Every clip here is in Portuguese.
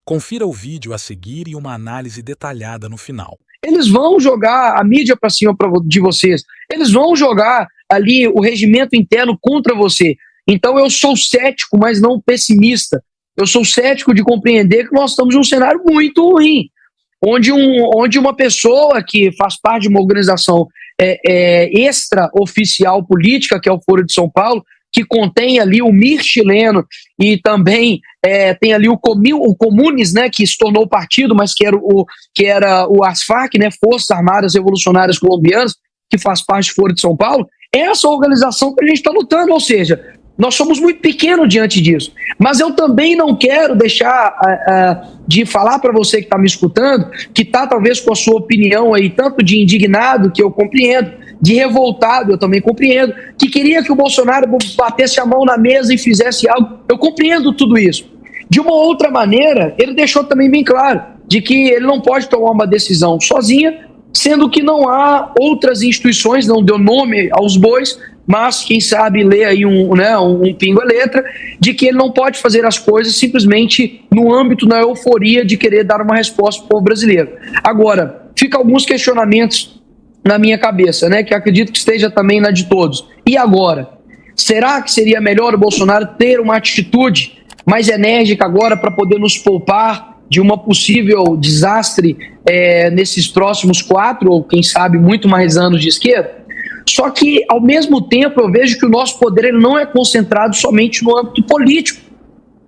Confira o vídeo a seguir e uma análise detalhada no final. Eles vão jogar a mídia para cima de vocês. Eles vão jogar ali o regimento interno contra você. Então eu sou cético, mas não pessimista. Eu sou cético de compreender que nós estamos em um cenário muito ruim, onde uma pessoa que faz parte de uma organização extra-oficial política, que é o Foro de São Paulo, que contém ali o MIR chileno e também tem ali o Comunes, né, que se tornou partido, mas que era o ASFAC, né, Forças Armadas Revolucionárias Colombianas, que faz parte do Foro de São Paulo. Essa organização que a gente está lutando, ou seja, nós somos muito pequenos diante disso. Mas eu também não quero deixar de falar para você que está me escutando, que está talvez com a sua opinião aí, tanto de indignado, que eu compreendo, de revoltado, eu também compreendo, que queria que o Bolsonaro batesse a mão na mesa e fizesse algo. Eu compreendo tudo isso. De uma outra maneira, ele deixou também bem claro de que ele não pode tomar uma decisão sozinha, sendo que não há outras instituições, não deu nome aos bois, mas quem sabe lê aí um pingo a letra, de que ele não pode fazer as coisas simplesmente no âmbito da euforia de querer dar uma resposta para o povo brasileiro. Agora, ficam alguns questionamentos na minha cabeça, né, que acredito que esteja também na de todos. E agora? Será que seria melhor o Bolsonaro ter uma atitude mais enérgica agora para poder nos poupar de uma possível desastre nesses próximos 4 ou quem sabe muito mais anos de esquerda? Só que, ao mesmo tempo, eu vejo que o nosso poder ele não é concentrado somente no âmbito político.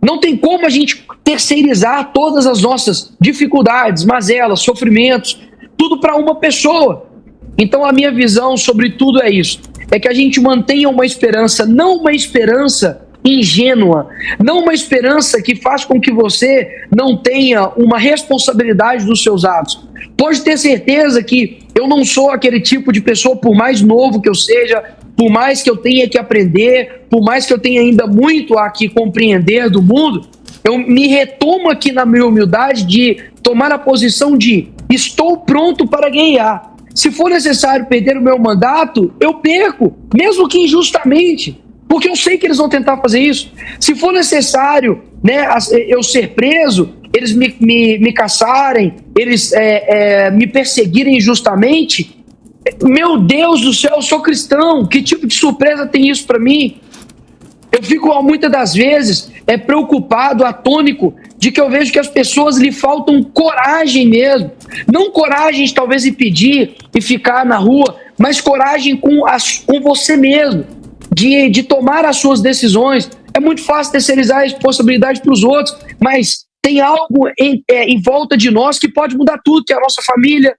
Não tem como a gente terceirizar todas as nossas dificuldades, mazelas, sofrimentos, tudo para uma pessoa. Então, a minha visão sobre tudo é isso. É que a gente mantenha uma esperança, não uma esperança ingênua, não uma esperança que faz com que você não tenha uma responsabilidade dos seus atos. Pode ter certeza que eu não sou aquele tipo de pessoa, por mais novo que eu seja, por mais que eu tenha que aprender, por mais que eu tenha ainda muito a que compreender do mundo, eu me retomo aqui na minha humildade de tomar a posição de estou pronto para ganhar. Se for necessário perder o meu mandato, eu perco, mesmo que injustamente, porque eu sei que eles vão tentar fazer isso. Se for necessário, né, eu ser preso, eles me caçarem, eles me perseguirem injustamente, meu Deus do céu, eu sou cristão, que tipo de surpresa tem isso para mim? Eu fico muitas das vezes preocupado, atônico, de que eu vejo que as pessoas lhe faltam coragem mesmo. Não coragem de talvez ir pedir e ficar na rua, mas coragem com você mesmo, de tomar as suas decisões. É muito fácil terceirizar a responsabilidade para os outros, mas tem algo em volta de nós que pode mudar tudo, que é a nossa família,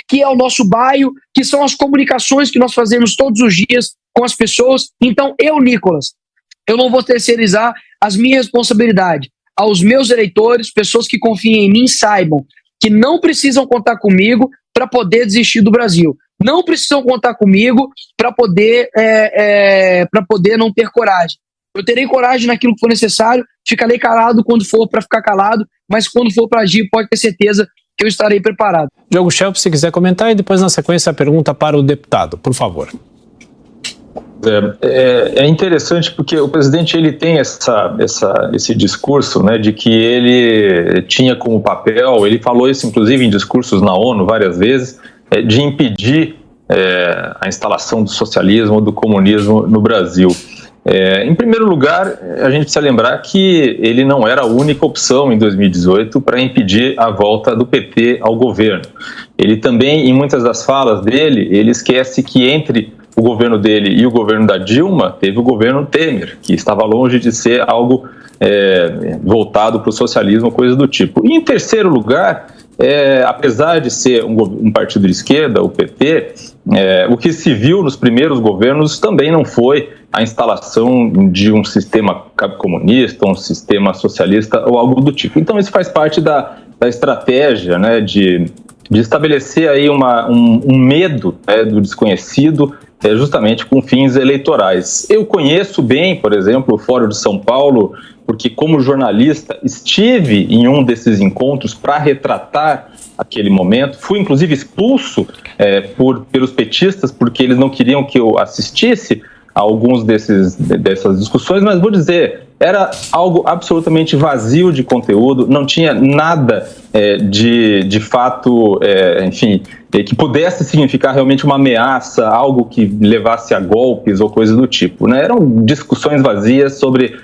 que é o nosso bairro, que são as comunicações que nós fazemos todos os dias com as pessoas. Então, Nicolas, eu não vou terceirizar as minhas responsabilidades aos meus eleitores, pessoas que confiem em mim, saibam que não precisam contar comigo para poder desistir do Brasil. Não precisam contar comigo para poder não ter coragem. Eu terei coragem naquilo que for necessário, ficarei calado quando for para ficar calado, mas quando for para agir, pode ter certeza que eu estarei preparado. Diogo Schelp, se quiser comentar, e depois na sequência a pergunta para o deputado, por favor. É interessante porque o presidente ele tem esse discurso, né, de que ele tinha como papel, ele falou isso inclusive em discursos na ONU várias vezes, de impedir a instalação do socialismo ou do comunismo no Brasil. Em primeiro lugar, a gente precisa lembrar que ele não era a única opção em 2018 para impedir a volta do PT ao governo. Ele também, em muitas das falas dele, ele esquece que entre o governo dele e o governo da Dilma, teve o governo Temer, que estava longe de ser algo voltado para o socialismo, coisa do tipo. E em terceiro lugar, apesar de ser um partido de esquerda, o PT, o que se viu nos primeiros governos também não foi a instalação de um sistema comunista, um sistema socialista ou algo do tipo. Então isso faz parte da estratégia, né, de estabelecer aí um medo do desconhecido, justamente com fins eleitorais. Eu conheço bem, por exemplo, o Fórum de São Paulo, porque como jornalista estive em um desses encontros para retratar aquele momento, fui inclusive expulso pelos petistas porque eles não queriam que eu assistisse a alguns dessas discussões, mas vou dizer, era algo absolutamente vazio de conteúdo, não tinha nada de fato, enfim, que pudesse significar realmente uma ameaça, algo que levasse a golpes ou coisas do tipo, né? Eram discussões vazias sobre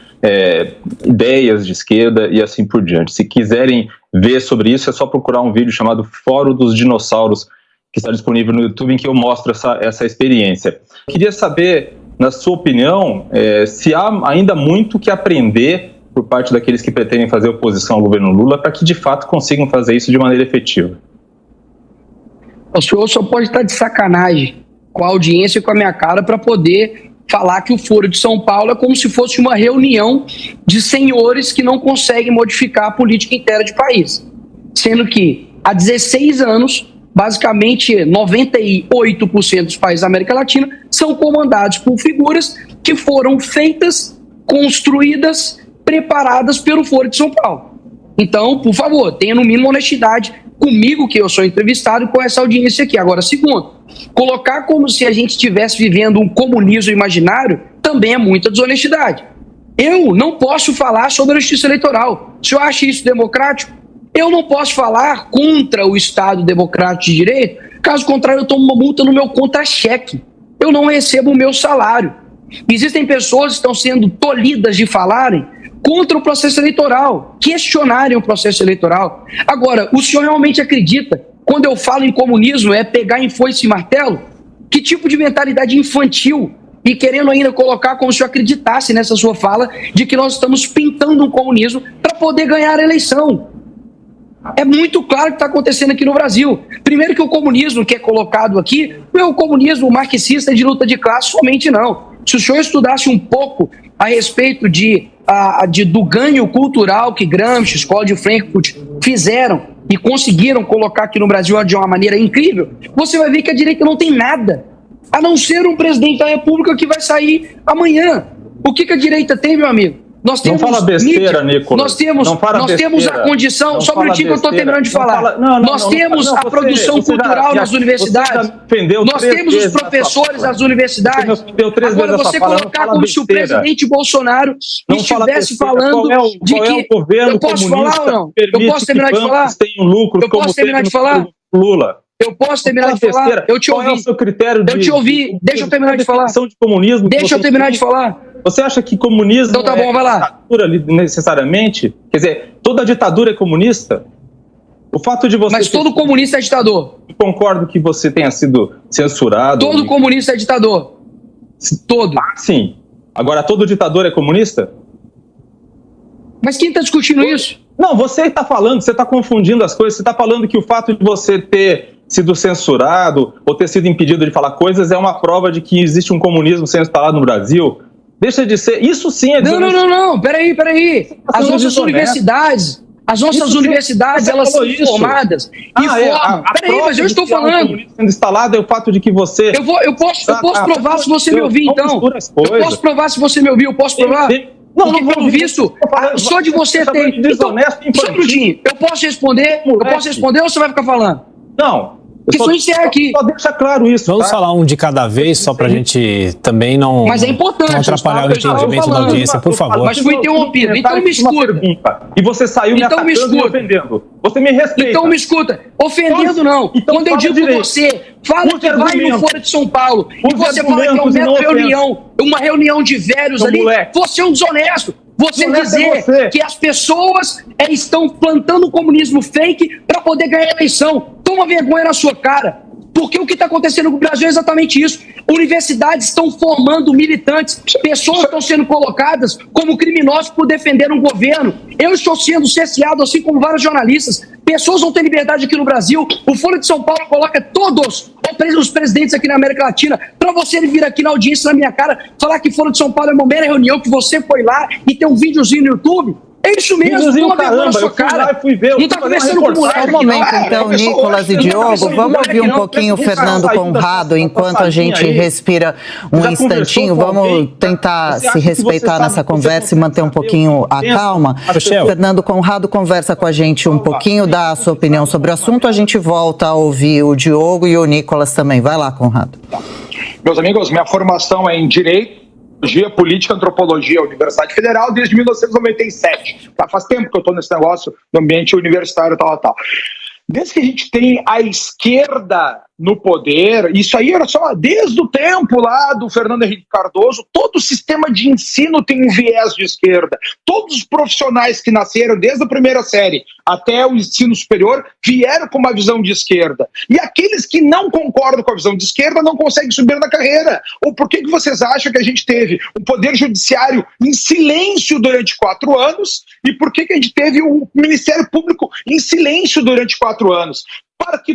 ideias de esquerda e assim por diante. Se quiserem ver sobre isso, é só procurar um vídeo chamado Fórum dos Dinossauros, que está disponível no YouTube, em que eu mostro essa experiência. Queria saber, na sua opinião, se há ainda muito que aprender por parte daqueles que pretendem fazer oposição ao governo Lula para que, de fato, consigam fazer isso de maneira efetiva. O senhor só pode estar de sacanagem com a audiência e com a minha cara para poder falar que o Foro de São Paulo é como se fosse uma reunião de senhores que não conseguem modificar a política interna de país. Sendo que, há 16 anos, basicamente 98% dos países da América Latina são comandados por figuras que foram feitas, construídas, preparadas pelo Foro de São Paulo. Então, por favor, tenha no mínimo honestidade comigo, que eu sou entrevistado, e com essa audiência aqui. Agora, segundo, colocar como se a gente estivesse vivendo um comunismo imaginário também é muita desonestidade. Eu não posso falar sobre a justiça eleitoral. Se eu acho isso democrático, eu não posso falar contra o Estado democrático de direito, caso contrário eu tomo uma multa no meu contra-cheque. Eu não recebo o meu salário. Existem pessoas que estão sendo tolhidas de falarem contra o processo eleitoral, questionarem o processo eleitoral. Agora, o senhor realmente acredita, quando eu falo em comunismo, é pegar em foice e martelo? Que tipo de mentalidade infantil? E querendo ainda colocar como se eu acreditasse nessa sua fala de que nós estamos pintando um comunismo para poder ganhar a eleição. É muito claro o que está acontecendo aqui no Brasil. Primeiro que o comunismo que é colocado aqui não é o comunismo marxista de luta de classe somente, não. Se o senhor estudasse um pouco a respeito do ganho cultural que Gramsci, Escola de Frankfurt fizeram e conseguiram colocar aqui no Brasil de uma maneira incrível, você vai ver que a direita não tem nada, a não ser um presidente da República que vai sair amanhã. O que a direita tem, meu amigo? Nós temos não fala besteira, Nicolas. Nós temos a condição, só um minutinho que eu estou terminando de falar. Nós temos a produção cultural nas universidades. Nós temos os professores nas universidades. Agora, você colocar como se o presidente Bolsonaro estivesse falando de que... Eu posso falar ou não? Eu posso terminar de falar? Eu posso terminar de falar? Lula. Eu posso terminar de falar? Eu te ouvi. Qual é o seu critério eu te ouvi. Deixa eu terminar de falar. Deixa eu terminar de falar. Você acha que comunismo então tá bom, vai lá. Ditadura necessariamente? Quer dizer, toda ditadura é comunista? O fato de você... Mas todo comunista é ditador. Eu concordo que você tenha sido censurado. Todo comunista é ditador. Todo. Ah, sim. Agora, todo ditador é comunista? Mas quem está discutindo isso? Não, você está falando, você está confundindo as coisas. Você está falando que o fato de você ter sido censurado ou ter sido impedido de falar coisas é uma prova de que existe um comunismo sendo instalado no Brasil. Deixa de ser... Isso sim é... Não. Peraí. As nossas universidades... elas são formadas e formam... Peraí, mas eu estou falando... sendo instalado é o fato de que você... Eu posso provar se você me ouvir, então. Eu posso provar se você me ouvir, eu posso provar? Não pelo visto, só de você ter... Então, só um minutinho, eu posso responder? Eu posso responder ou você vai ficar falando? Não. Aqui. Só deixa claro isso. Vamos falar um de cada vez, só para a gente também não, mas é importante, não atrapalhar o entendimento da audiência, por favor. Mas fui interrompido, então me escuta. E você saiu me atacando e me ofendendo. Você me respeita. Então me escuta. Ofendendo não. Então, quando eu digo que você fala que vai no Foro de São Paulo e você fala que é uma reunião de velhos ali, você é um desonesto. Você dizer que as pessoas estão plantando o comunismo fake para poder ganhar a eleição. Toma vergonha na sua cara. Porque o que está acontecendo no Brasil é exatamente isso. Universidades estão formando militantes, pessoas estão sendo colocadas como criminosos por defender um governo. Eu estou sendo cerceado, assim como vários jornalistas. Pessoas não têm liberdade aqui no Brasil. O Foro de São Paulo coloca todos os presidentes aqui na América Latina para você vir aqui na audiência na minha cara falar que Foro de São Paulo é uma mera reunião, que você foi lá e tem um videozinho no YouTube. É isso mesmo, toma vergonha na sua cara. Não está conversando com moleque. Só um momento, então, Nicolas e Diogo, vamos ouvir um pouquinho o Fernando Conrado, enquanto a gente respira um instantinho, vamos tentar se respeitar nessa conversa e manter um pouquinho a calma. Fernando Conrado conversa com a gente um pouquinho, dá a sua opinião sobre o assunto, a gente volta a ouvir o Diogo e o Nicolas também. Vai lá, Conrado. Meus amigos, minha formação é em Direito, Política e Antropologia, Universidade Federal, desde 1997. Tá? Faz tempo que eu estou nesse negócio no ambiente universitário, tal. Desde que a gente tem a esquerda no poder, isso aí era só desde o tempo lá do Fernando Henrique Cardoso, todo o sistema de ensino tem um viés de esquerda. Todos os profissionais que nasceram desde a primeira série até o ensino superior vieram com uma visão de esquerda. E aqueles que não concordam com a visão de esquerda não conseguem subir na carreira. Ou por que vocês acham que a gente teve o Poder Judiciário em silêncio durante 4 anos? E por que a gente teve o Ministério Público em silêncio durante 4 anos?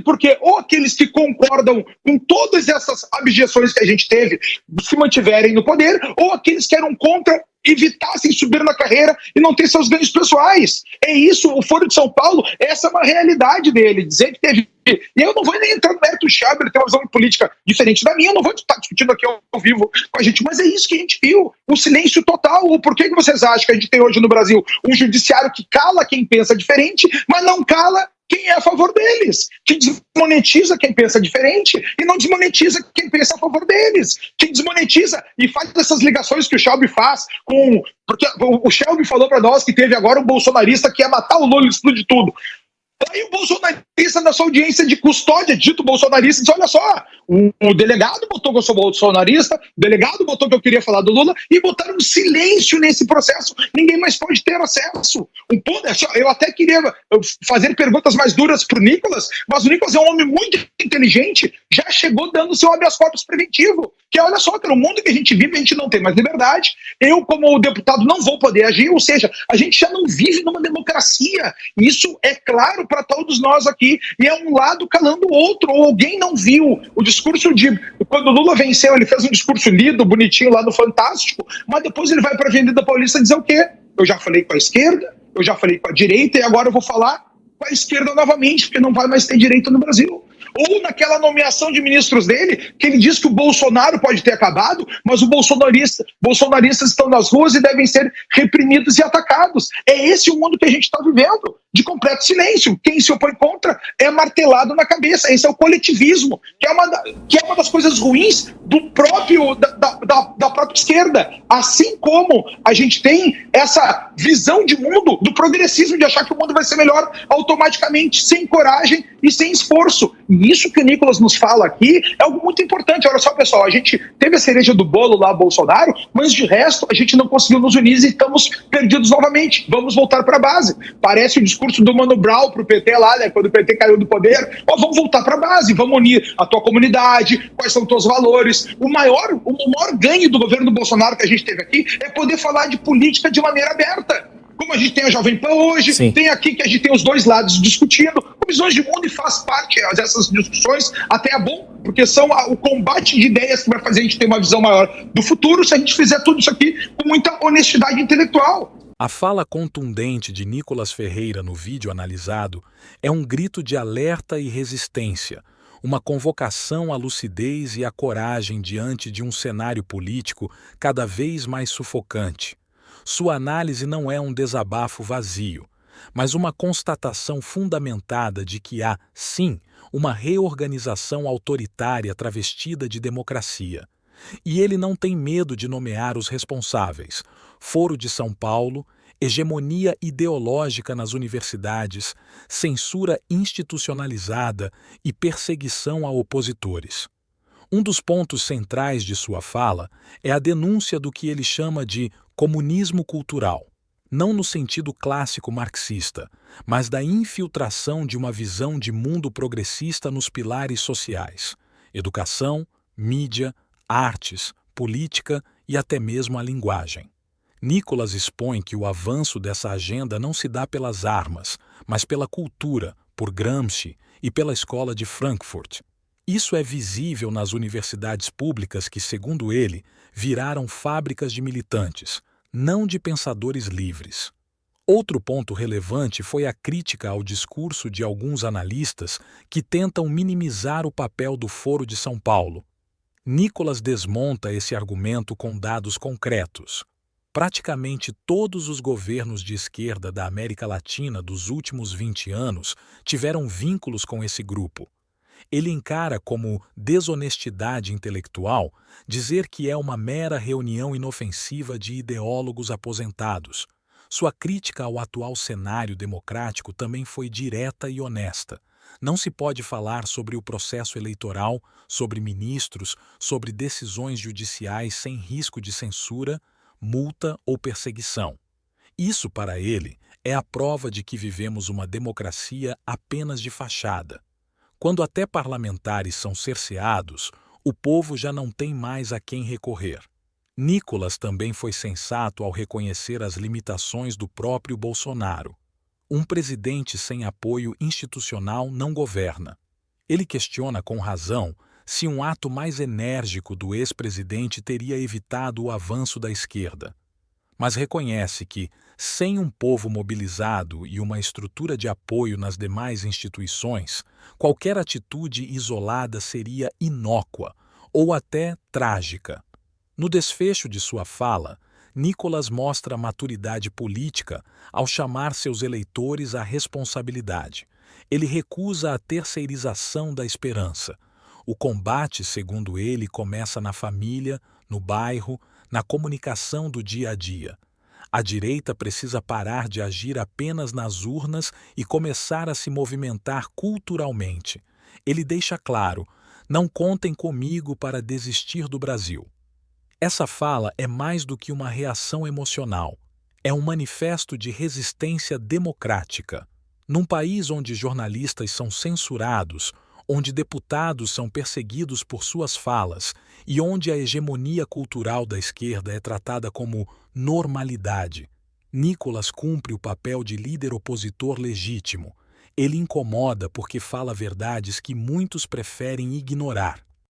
Porque ou aqueles que concordam com todas essas abjeções que a gente teve se mantiverem no poder, ou aqueles que eram contra evitassem subir na carreira e não ter seus ganhos pessoais. É isso, o Foro de São Paulo, essa é uma realidade dele, dizer que teve... E eu não vou nem entrar no mérito do Chab, ele tem uma visão política diferente da minha, eu não vou estar discutindo aqui ao vivo com a gente, mas é isso que a gente viu, o silêncio total. Por que vocês acham que a gente tem hoje no Brasil um judiciário que cala quem pensa diferente, mas não cala quem é a favor deles, que desmonetiza quem pensa diferente e não desmonetiza quem pensa a favor deles, que desmonetiza e faz essas ligações que o Shelby faz com... Porque o Shelby falou para nós que teve agora um bolsonarista que ia matar o Lula e explodir tudo. Aí o bolsonarista, na sua audiência de custódia, dito bolsonarista, diz: olha só, o delegado botou que eu sou bolsonarista, o delegado botou que eu queria falar do Lula, e botaram um silêncio nesse processo. Ninguém mais pode ter acesso. Eu até queria fazer perguntas mais duras para o Nicolas, mas o Nicolas é um homem muito inteligente, já chegou dando seu habeas corpus preventivo, que olha só, cara, o mundo que a gente vive, a gente não tem mais liberdade. Eu, como deputado, não vou poder agir, ou seja, a gente já não vive numa democracia. Isso é claro para todos nós aqui, e é um lado calando o outro. Ou alguém não viu o discurso de... Quando o Lula venceu, ele fez um discurso lido, bonitinho lá no Fantástico, mas depois ele vai para a Avenida Paulista dizer o quê? Eu já falei com a esquerda, eu já falei com a direita, e agora eu vou falar com a esquerda novamente, porque não vai mais ter direita no Brasil. Ou naquela nomeação de ministros dele, que ele diz que o Bolsonaro pode ter acabado, mas os bolsonaristas estão nas ruas e devem ser reprimidos e atacados. É esse o mundo que a gente está vivendo, de completo silêncio. Quem se opõe contra é martelado na cabeça. Esse é o coletivismo, que é uma das coisas ruins do próprio, da própria esquerda. Assim como a gente tem essa visão de mundo do progressismo, de achar que o mundo vai ser melhor automaticamente, sem coragem e sem esforço. E isso que o Nicolas nos fala aqui é algo muito importante. Olha só, pessoal, a gente teve a cereja do bolo lá, Bolsonaro, mas de resto a gente não conseguiu nos unir e estamos perdidos novamente. Vamos voltar para a base. Parece o discurso do Mano Brown para o PT lá, né, quando o PT caiu do poder. Vamos voltar para a base, vamos unir a tua comunidade, quais são os teus valores. O maior ganho do governo do Bolsonaro que a gente teve aqui é poder falar de política de maneira aberta. Como a gente tem a Jovem Pan hoje, sim, tem aqui que a gente tem os dois lados discutindo, com visões de mundo, e faz parte dessas discussões, até é bom, porque são o combate de ideias que vai fazer a gente ter uma visão maior do futuro, se a gente fizer tudo isso aqui com muita honestidade intelectual. A fala contundente de Nicolas Ferreira no vídeo analisado é um grito de alerta e resistência, uma convocação à lucidez e à coragem diante de um cenário político cada vez mais sufocante. Sua análise não é um desabafo vazio, mas uma constatação fundamentada de que há, sim, uma reorganização autoritária travestida de democracia. E ele não tem medo de nomear os responsáveis: Foro de São Paulo, hegemonia ideológica nas universidades, censura institucionalizada e perseguição a opositores. Um dos pontos centrais de sua fala é a denúncia do que ele chama de comunismo cultural, não no sentido clássico marxista, mas da infiltração de uma visão de mundo progressista nos pilares sociais: educação, mídia, artes, política e até mesmo a linguagem. Nicolas expõe que o avanço dessa agenda não se dá pelas armas, mas pela cultura, por Gramsci e pela Escola de Frankfurt. Isso é visível nas universidades públicas que, segundo ele, viraram fábricas de militantes, não de pensadores livres. Outro ponto relevante foi a crítica ao discurso de alguns analistas que tentam minimizar o papel do Foro de São Paulo. Nicolas desmonta esse argumento com dados concretos. Praticamente todos os governos de esquerda da América Latina dos últimos 20 anos tiveram vínculos com esse grupo. Ele encara como desonestidade intelectual dizer que é uma mera reunião inofensiva de ideólogos aposentados. Sua crítica ao atual cenário democrático também foi direta e honesta. Não se pode falar sobre o processo eleitoral, sobre ministros, sobre decisões judiciais sem risco de censura, multa ou perseguição. Isso, para ele, é a prova de que vivemos uma democracia apenas de fachada. Quando até parlamentares são cerceados, o povo já não tem mais a quem recorrer. Nicolas também foi sensato ao reconhecer as limitações do próprio Bolsonaro. Um presidente sem apoio institucional não governa. Ele questiona com razão se um ato mais enérgico do ex-presidente teria evitado o avanço da esquerda. Mas reconhece que, sem um povo mobilizado e uma estrutura de apoio nas demais instituições, qualquer atitude isolada seria inócua ou até trágica. No desfecho de sua fala, Nicolas mostra maturidade política ao chamar seus eleitores à responsabilidade. Ele recusa a terceirização da esperança. O combate, segundo ele, começa na família, no bairro, na comunicação do dia a dia. A direita precisa parar de agir apenas nas urnas e começar a se movimentar culturalmente. Ele deixa claro: não contem comigo para desistir do Brasil. Essa fala é mais do que uma reação emocional. É um manifesto de resistência democrática. Num país onde jornalistas são censurados, onde deputados são perseguidos por suas falas e onde a hegemonia cultural da esquerda é tratada como normalidade, Nicolas cumpre o papel de líder opositor legítimo. Ele incomoda porque fala verdades que muitos preferem ignorar.